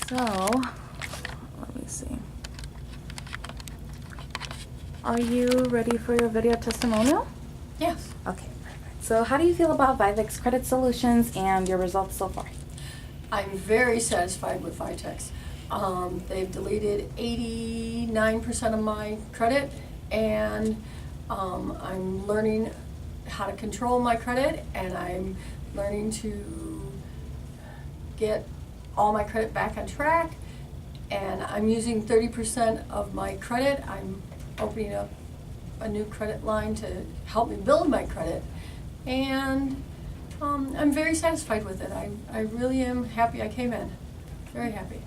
So, let me see. Are you ready for your video testimonial? Yes. Okay, perfect. So how do you feel about Vivek's Credit Solutions and your results so far? I'm very satisfied with Vitex. They've deleted 89% of my credit, and I'm learning how to control my credit, and I'm learning to get all my credit back on track, and I'm using 30% of my credit. I'm opening up a new credit line to help me build my credit, and I'm very satisfied with it. I really am happy I came in. Very happy.